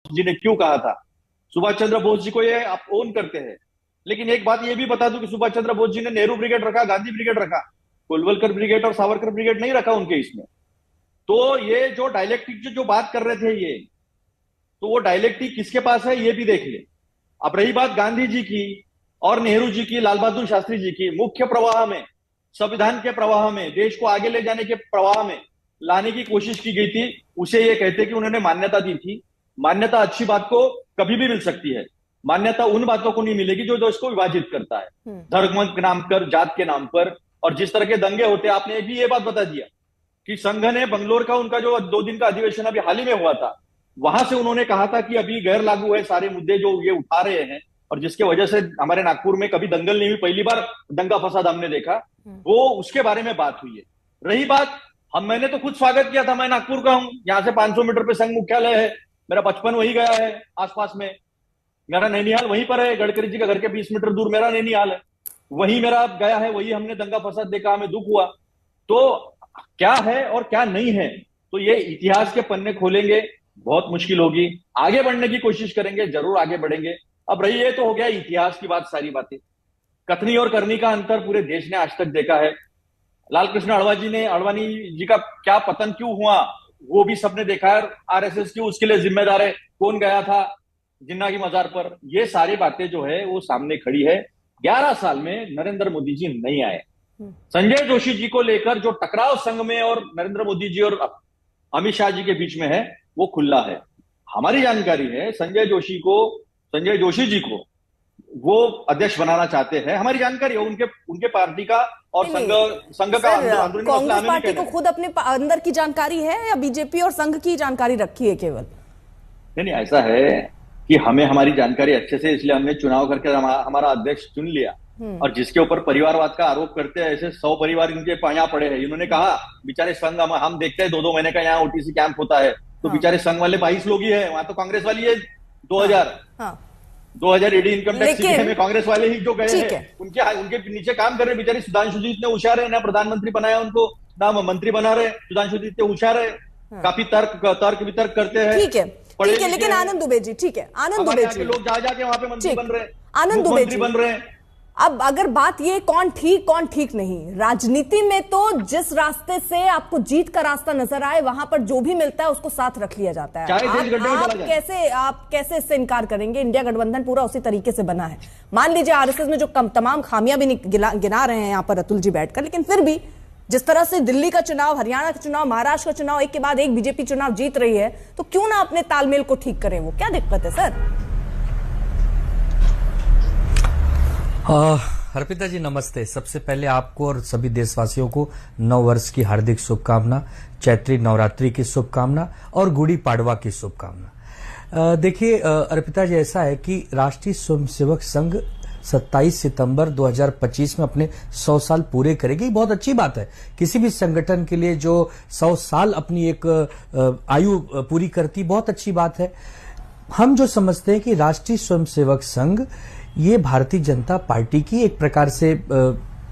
जी ने क्यों कहा था। सुभाष चंद्र बोस जी को ये आप ओन करते हैं, लेकिन एक बात ये भी बता दूं कि सुभाष चंद्र बोस जी ने नेहरू ब्रिगेड रखा, गांधी ब्रिगेड रखा, कोलवलकर ब्रिगेड और सावरकर ब्रिगेड नहीं रखा उनके इसमें। तो ये जो डायलेक्टिक जो बात कर रहे थे ये, तो वो डायलेक्टिक किसके पास है ये भी देख ले। अब रही बात गांधी जी की और नेहरू जी की, लाल बहादुर शास्त्री जी की, मुख्य प्रवाह में, संविधान के प्रवाह में, देश को आगे ले जाने के प्रवाह में लाने की कोशिश की गई थी, उसे ये कहते कि उन्होंने मान्यता दी थी। मान्यता अच्छी बात को कभी भी मिल सकती है, मान्यता उन बातों को नहीं मिलेगी जो देश को विभाजित करता है, धर्म के नाम पर, जात के नाम पर। और जिस तरह के दंगे होते हैं, आपने भी ये बात बता दिया कि संघ ने बंगलोर का उनका जो 2 दिन का अधिवेशन अभी हाल ही में हुआ था, वहां से उन्होंने कहा था कि अभी गैर लागू है सारे मुद्दे जो ये उठा रहे हैं, और जिसके वजह से हमारे नागपुर में कभी दंगल नहीं हुई, पहली बार दंगा फसाद हमने देखा, वो उसके बारे में बात हुई है। रही बात, मैंने तो खुद स्वागत किया था, मैं नागपुर का हूं, यहाँ से 500 मीटर पे संघ मुख्यालय है, मेरा बचपन वही गया है, आसपास में मेरा नैनीहाल वहीं पर है, गडकरी जी का घर के 20 मीटर दूर मेरा नैनीहाल है, वही मेरा गया है, वही हमने दंगा फसाद देखा, हमें दुख हुआ। तो क्या है और क्या नहीं है, तो ये इतिहास के पन्ने खोलेंगे, बहुत मुश्किल होगी। आगे बढ़ने की कोशिश करेंगे, जरूर आगे बढ़ेंगे। अब रही है तो हो गया इतिहास की बात, सारी बातें, कथनी और करनी का अंतर पूरे देश ने आज तक देखा है। लाल कृष्ण अडवाणी जी का क्या पतन क्यों हुआ, वो भी सबने देखा है। आरएसएस क्यों उसके लिए जिम्मेदार है, कौन गया था जिन्ना की मजार पर, ये सारी बातें जो है वो सामने खड़ी है। 11 साल में नरेंद्र मोदी जी नहीं आए। संजय जोशी जी को लेकर जो टकराव संघ में और नरेंद्र मोदी जी और अमित शाह जी के बीच में है, वो खुला है। हमारी जानकारी है संजय जोशी जी को वो अध्यक्ष बनाना चाहते हैं, हमारी जानकारी है, उनके पार्टी का और संघ का अंदरूनी मसला कांग्रेस पार्टी को खुद अपने अंदर की जानकारी है या बीजेपी और संघ की जानकारी रखी है केवल? नहीं, ऐसा है कि हमें हमारी जानकारी अच्छे से, इसलिए हमने चुनाव करके हमारा अध्यक्ष चुन लिया। और जिसके ऊपर परिवारवाद का आरोप करते हैं, ऐसे 100 परिवार इनके यहाँ पड़े हैं। इन्होंने कहा बेचारे संघ, हम देखते हैं 2-2 महीने का यहाँ ओटीसी कैंप होता है, तो बेचारे संघ वाले 22 लोग ही है, वहां तो कांग्रेस वाली है 2000 ईडी इनकम टैक्स में कांग्रेस वाले ही जो गए हैं, उनके नीचे काम कर रहे बेचारे। सुधांशु जी इतने होशियार है ना, प्रधानमंत्री बनाया उनको ना, मंत्री बना रहे, सुधांशु जी इतने होशियार है, काफी तर्क वितर्क करते हैं। ठीक है, लेकिन आनंद दुबे जी, ठीक है, आनंद दुबे जी, लोग जा जाके वहां पे मंत्री बन रहे हैं, आनंद दुबे जी बन रहे हैं। अब अगर बात ये कौन ठीक नहीं, राजनीति में तो जिस रास्ते से आपको जीत का रास्ता नजर आए, वहां पर जो भी मिलता है उसको साथ रख लिया जाता है। आप कैसे इससे इनकार करेंगे? इंडिया गठबंधन पूरा उसी तरीके से बना है। मान लीजिए आरएसएस में जो तमाम खामियां भी गिना रहे हैं यहाँ पर अतुल जी बैठकर, लेकिन फिर भी जिस तरह से दिल्ली का चुनाव, हरियाणा का चुनाव, महाराष्ट्र का चुनाव, एक के बाद एक बीजेपी चुनाव जीत रही है, तो क्यों ना अपने तालमेल को ठीक करें? वो क्या दिक्कत है सर? अर्पिता जी नमस्ते। सबसे पहले आपको और सभी देशवासियों को नव वर्ष की हार्दिक शुभकामना, चैत्री नवरात्रि की शुभकामना और गुड़ी पाड़वा की शुभकामना। देखिए अर्पिता जी, ऐसा है कि राष्ट्रीय स्वयंसेवक संघ 27 सितंबर 2025 में अपने 100 साल पूरे करेगी। बहुत अच्छी बात है किसी भी संगठन के लिए जो 100 साल अपनी एक आयु पूरी करती, बहुत अच्छी बात है। हम जो समझते हैं कि राष्ट्रीय स्वयंसेवक संघ ये भारतीय जनता पार्टी की एक प्रकार से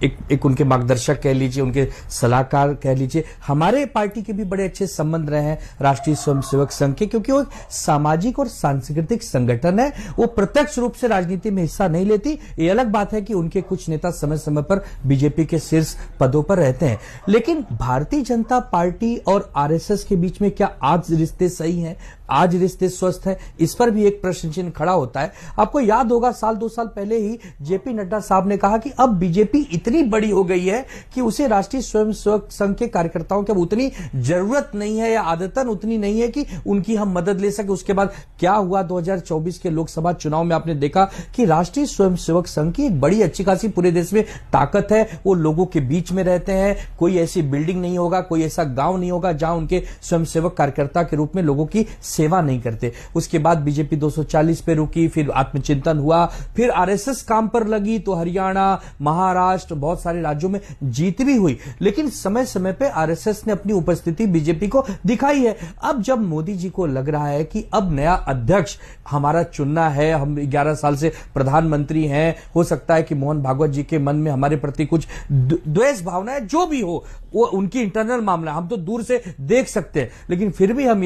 एक उनके मार्गदर्शक कह लीजिए, उनके सलाहकार कह लीजिए। हमारे पार्टी के भी बड़े अच्छे संबंध रहे हैं राष्ट्रीय स्वयंसेवक संघ के, क्योंकि वो सामाजिक और सांस्कृतिक संगठन है। वो प्रत्यक्ष रूप से राजनीति में हिस्सा नहीं लेती। ये अलग बात है कि उनके कुछ नेता समय समय पर बीजेपी के शीर्ष पदों पर रहते हैं, लेकिन भारतीय जनता पार्टी और आरएसएस के बीच में क्या आज रिश्ते सही हैं, आज रिश्ते स्वस्थ हैं? इस पर भी एक प्रश्न चिन्ह खड़ा होता है। आपको याद होगा 2 साल पहले ही जेपी नड्डा साहब ने कहा कि अब बीजेपी इतनी बड़ी हो गई है कि उसे राष्ट्रीय स्वयंसेवक संघ के कार्यकर्ताओं की अब उतनी जरूरत नहीं है, या आदतन उतनी नहीं है कि उनकी हम मदद ले सके। उसके बाद क्या हुआ? 2024 के लोकसभा चुनाव में आपने देखा कि राष्ट्रीय स्वयंसेवक संघ की एक बड़ी अच्छी खासी पूरे देश में ताकत है। वो लोगों के बीच में रहते हैं, कोई ऐसी बिल्डिंग नहीं होगा, कोई ऐसा गांव नहीं होगा जहां उनके स्वयंसेवक कार्यकर्ता के रूप में लोगों की सेवा नहीं करते। उसके बाद बीजेपी 240 पे रुकी, फिर आत्मचिंतन हुआ, फिर आरएसएस काम पर लगी, तो हरियाणा, महाराष्ट्र, बहुत सारे राज्यों में जीत भी हुई। लेकिन समय समय पे आरएसएस ने अपनी उपस्थिति बीजेपी को दिखाई है। अब जब मोदी जी को लग रहा है कि अब नया अध्यक्ष हमारा चुनना है, हम 11 साल से प्रधानमंत्री हैं, हो सकता है कि मोहन भागवत जी के मन में हमारे प्रति कुछ द्वेष भावना है, जो भी हो वो उनकी इंटरनल मामला, हम तो दूर से देख सकते हैं, लेकिन फिर भी हम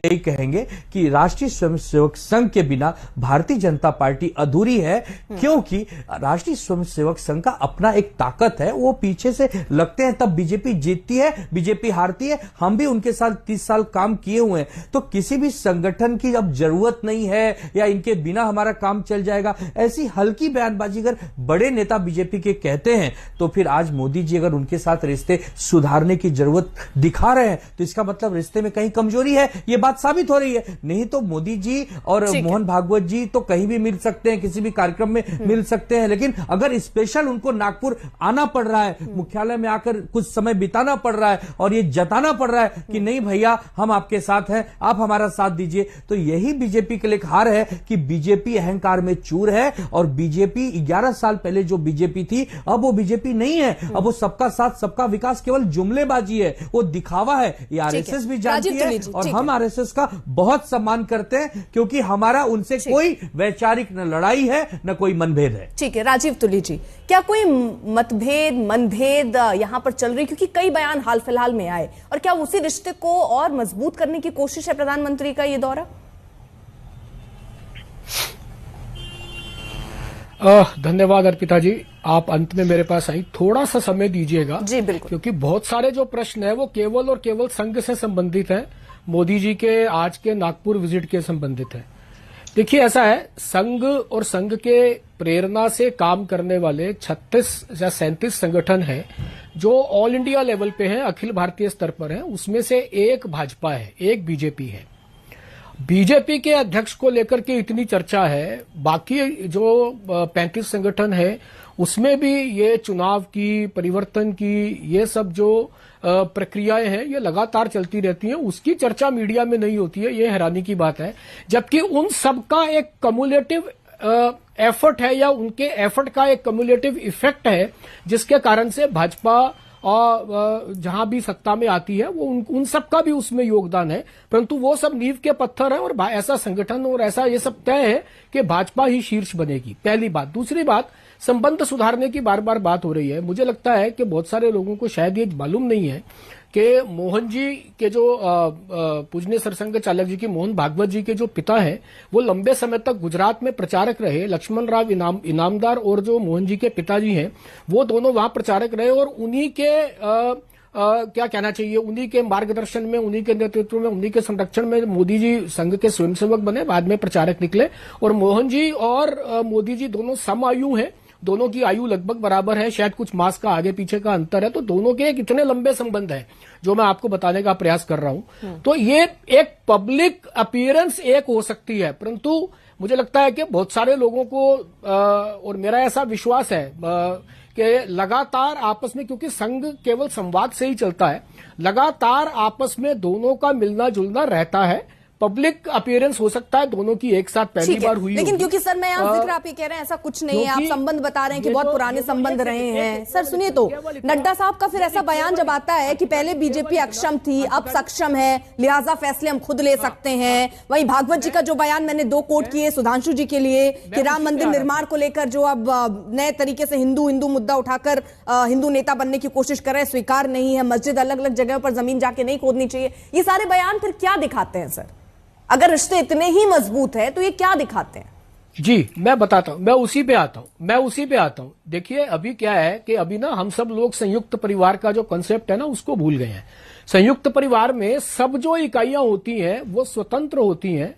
यही कहेंगे कि राष्ट्रीय स्वयंसेवक संघ के बिना भारतीय जनता पार्टी अधूरी है, क्योंकि राष्ट्रीय स्वयंसेवक संघ का अपना एक ताकत है। वो पीछे से लगते हैं तब बीजेपी जीतती है, बीजेपी हारती है। हम भी उनके साथ 30 साल काम किए हुए हैं, तो किसी भी संगठन की अब जरूरत नहीं है या इनके बिना हमारा काम चल जाएगा, ऐसी हल्की बयानबाजी अगर बड़े नेता बीजेपी के कहते हैं तो फिर आज मोदी जी अगर उनके साथ रिश्ते सुधारने की जरूरत दिखा रहे हैं तो इसका मतलब रिश्ते में कहीं कमजोरी है, ये बात साबित हो रही है। नहीं तो मोदी जी और मोहन भागवत जी तो कहीं भी मिल सकते हैं, किसी भी कार्यक्रम में मिल सकते हैं, लेकिन अगर स्पेशल उनको नागपुर आना पड़ रहा है, मुख्यालय में आकर कुछ समय बिताना पड़ रहा है और ये जताना पड़ रहा है कि नहीं भैया हम आपके साथ हैं, आप हमारा साथ दीजिए, तो यही बीजेपी के लिए हार है कि बीजेपी अहंकार में चूर है। और बीजेपी 11 साल पहले जो बीजेपी थी अब वो बीजेपी नहीं है। अब वो सबका साथ सबका विकास केवल जुमलेबाजी है, वो दिखावा है। ये आरएसएस भी जानती है और हम आरएसएस का बहुत सम्मान करते हैं, क्योंकि हमारा उनसे कोई वैचारिक न लड़ाई है न कोई मनभेद है। ठीक है, राजीव तुली जी, क्या कोई मनभेद यहां पर चल रही, क्योंकि कई बयान हाल फिलहाल में आए, और क्या उसी रिश्ते को और मजबूत करने की कोशिश है प्रधानमंत्री का ये दौरा? धन्यवाद अर्पिता जी, आप अंत में मेरे पास आई, थोड़ा सा समय दीजिएगा। जी बिल्कुल, क्योंकि बहुत सारे जो प्रश्न है वो केवल और केवल संघ से संबंधित है, मोदी जी के आज के नागपुर विजिट के संबंधित है। देखिए ऐसा है, संघ और संघ के प्रेरणा से काम करने वाले 36 या 37 संगठन हैं जो ऑल इंडिया लेवल पे हैं, अखिल भारतीय स्तर पर हैं। उसमें से एक भाजपा है, एक बीजेपी है। बीजेपी के अध्यक्ष को लेकर के इतनी चर्चा है, बाकी जो 35 संगठन है उसमें भी ये चुनाव की, परिवर्तन की, ये सब जो प्रक्रियाएं हैं ये लगातार चलती रहती हैं, उसकी चर्चा मीडिया में नहीं होती है, ये हैरानी की बात है। जबकि उन सबका एक कम्युलेटिव एफर्ट है या उनके एफर्ट का एक कम्युलेटिव इफेक्ट है, जिसके कारण से भाजपा और जहां भी सत्ता में आती है वो उन सबका भी उसमें योगदान है। परंतु वो सब नींव के पत्थर है और ऐसा संगठन और ऐसा ये सब तय है कि भाजपा ही शीर्ष बनेगी, पहली बात। दूसरी बात, संबंध सुधारने की बार बार बात हो रही है। मुझे लगता है कि बहुत सारे लोगों को शायद ये मालूम नहीं है कि मोहन जी के जो पूजनीय सरसंघ चालक जी की मोहन भागवत जी के जो पिता हैं वो लंबे समय तक गुजरात में प्रचारक रहे। लक्ष्मण राव इनामदार और जो मोहन जी के पिताजी हैं वो दोनों वहां प्रचारक रहे और उन्हीं के क्या कहना चाहिए, उन्हीं के मार्गदर्शन में, उन्हीं के नेतृत्व में, उन्हीं के संरक्षण में मोदी जी संघ के स्वयंसेवक बने, बाद में प्रचारक निकले। और मोहन जी और मोदी जी दोनों समआयु हैं, दोनों की आयु लगभग बराबर है, शायद कुछ मास का आगे पीछे का अंतर है, तो दोनों के एक इतने लंबे संबंध है जो मैं आपको बताने का प्रयास कर रहा हूं। तो ये एक पब्लिक अपीयरेंस एक हो सकती है, परंतु मुझे लगता है कि बहुत सारे लोगों को और मेरा ऐसा विश्वास है कि लगातार आपस में, क्योंकि संघ केवल संवाद से ही चलता है, लगातार आपस में दोनों का मिलना जुलना रहता है। पब्लिक अपीयरेंस हो सकता है दोनों की एक साथ पहली बार हुई, लेकिन क्योंकि सर मैं यहाँ जिक्र आप ये कह रहे हैं ऐसा कुछ नहीं है, आप संबंध बता रहे हैं कि बहुत पुराने संबंध रहे हैं। सर सुनिए, तो नड्डा साहब का फिर ऐसा बयान जब आता है कि पहले बीजेपी अक्षम थी अब सक्षम है, लिहाजा फैसले हम खुद ले सकते हैं। वहीं भागवत जी का जो बयान मैंने 2 कोट किए सुधांशु जी के लिए कि राम मंदिर निर्माण को लेकर जो अब नए तरीके से हिंदू मुद्दा उठाकर हिंदू नेता बनने की कोशिश कर रहे हैं, स्वीकार नहीं है, मस्जिद अलग अलग जगह पर जमीन जाके नहीं खोदनी चाहिए, ये सारे बयान फिर क्या दिखाते हैं सर? अगर रिश्ते इतने ही मजबूत है तो ये क्या दिखाते हैं? जी मैं बताता हूं, मैं उसी पे आता हूं। देखिए अभी क्या है कि अभी ना हम सब लोग संयुक्त परिवार का जो कॉन्सेप्ट है ना उसको भूल गए हैं। संयुक्त परिवार में सब जो इकाइयां होती हैं वो स्वतंत्र होती हैं,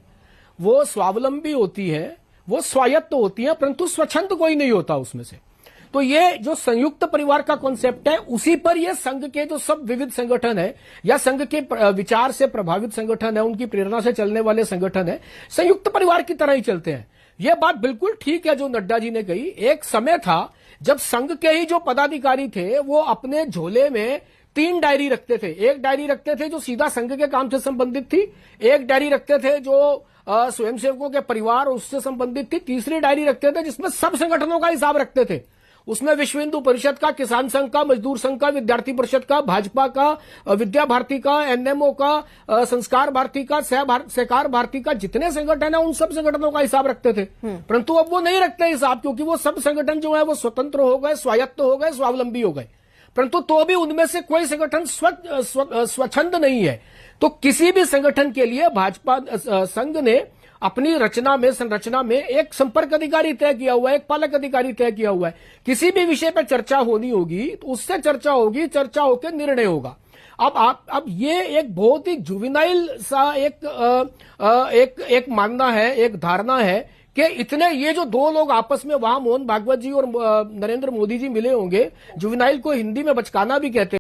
वो स्वावलंबी होती हैं, वो स्वायत्त होती हैं, परंतु स्वच्छंद कोई नहीं होता उसमें से। तो ये जो संयुक्त परिवार का कॉन्सेप्ट है उसी पर ये संघ के जो सब विविध संगठन है या संघ के विचार से प्रभावित संगठन है, उनकी प्रेरणा से चलने वाले संगठन है, संयुक्त परिवार की तरह ही चलते हैं। यह बात बिल्कुल ठीक है जो नड्डा जी ने कही। एक समय था जब संघ के ही जो पदाधिकारी थे वो अपने झोले में 3 डायरी रखते थे। एक डायरी रखते थे जो सीधा संघ के काम से संबंधित थी, एक डायरी रखते थे जो स्वयंसेवकों के परिवार उससे संबंधित थी, तीसरी डायरी रखते थे जिसमें सब संगठनों का हिसाब रखते थे। उसमें विश्व हिंदू परिषद का, किसान संघ का, मजदूर संघ का, विद्यार्थी परिषद का, भाजपा का, विद्या भारती का, एनएमओ का, संस्कार भारती का, सहकार भारती का, जितने संगठन है उन सब संगठनों का हिसाब रखते थे। परंतु अब वो नहीं रखते हिसाब, क्योंकि वो सब संगठन जो है वो स्वतंत्र हो गए, स्वायत्त हो गए, स्वावलंबी हो गए। परंतु तो भी उनमें से कोई संगठन स्वच्छंद नहीं है। तो किसी भी संगठन के लिए भाजपा संघ ने अपनी रचना में, संरचना में एक संपर्क अधिकारी तय किया हुआ है, एक पालक अधिकारी तय किया हुआ है। किसी भी विषय पर चर्चा होनी होगी तो उससे चर्चा होगी, चर्चा होकर निर्णय होगा। अब ये एक बहुत ही जुवेनाइल सा एक मानना है, एक धारणा है कि इतने ये जो दो लोग आपस में वहां मोहन भागवत जी और नरेंद्र मोदी जी मिले होंगे, जुवेनाइल को हिंदी में बचकाना भी कहते हैं।